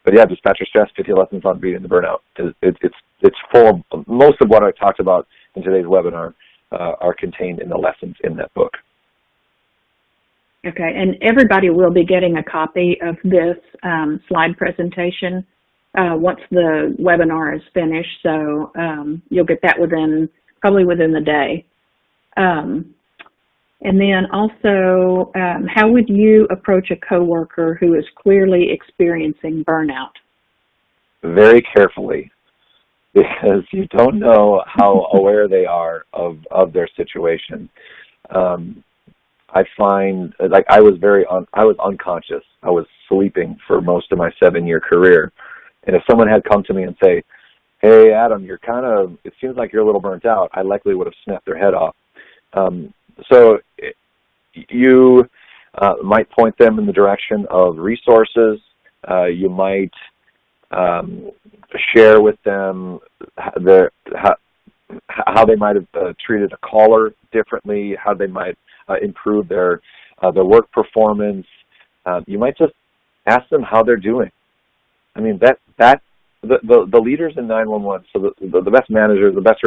But yeah, Dispatcher Stress, 50 Lessons on Beating the Burnout. It's full of, most of what I talked about in today's webinar are contained in the lessons in that book. Okay, and everybody will be getting a copy of this slide presentation once the webinar is finished, so you'll get that probably within the day. And then also, how would you approach a coworker who is clearly experiencing burnout? Very carefully, because you don't know how aware they are of their situation. I find, like, I was unconscious. I was sleeping for most of my 7-year career. And if someone had come to me and say, hey, Adam, it seems like you're a little burnt out, I likely would have snapped their head off. So you might point them in the direction of resources. You might share with them how they might have treated a caller differently, how they might improve their work performance. You might just ask them how they're doing. I mean, the leaders in 911, so the best managers, the best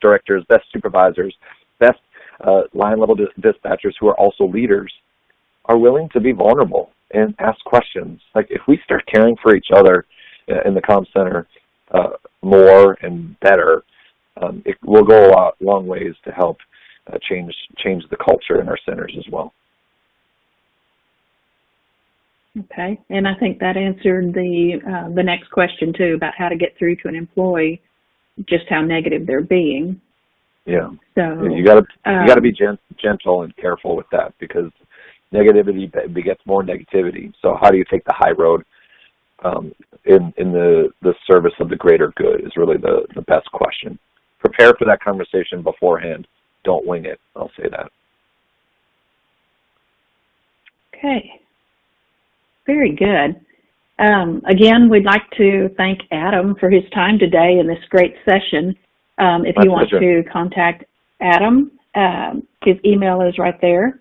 directors, best supervisors, best line level dispatchers who are also leaders are willing to be vulnerable and ask questions. Like, if we start caring for each other in the comm center more and better, it will go a long ways to help change the culture in our centers as well. Okay, and I think that answered the next question too, about how to get through to an employee, just how negative they're being. Yeah. So you got to be gentle and careful with that, because negativity begets more negativity. So how do you take the high road in the service of the greater good is really the best question. Prepare for that conversation beforehand. Don't wing it. I'll say that. Okay. Very good. Again, we'd like to thank Adam for his time today in this great session. If you want to contact Adam, his email is right there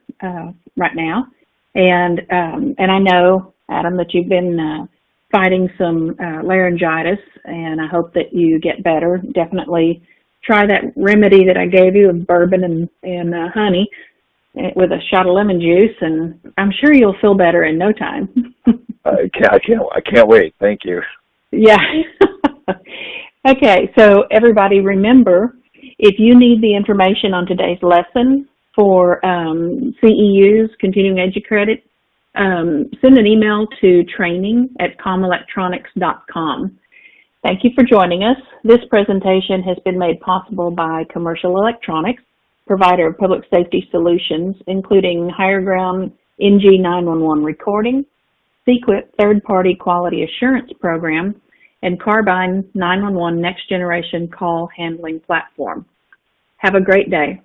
right now. And I know, Adam, that you've been fighting some laryngitis, and I hope that you get better. Definitely try that remedy that I gave you of bourbon and honey with a shot of lemon juice, and I'm sure you'll feel better in no time. I can't wait. Thank you. Yeah. Okay, so everybody remember, if you need the information on today's lesson for CEUs, continuing EduCredit, send an email to training@commelectronics.com. Thank you for joining us. This presentation has been made possible by Commercial Electronics, provider of public safety solutions, including Higher Ground NG 911 recording, Sequit third-party quality assurance program, and Carbine 911 next generation call handling platform. Have a great day.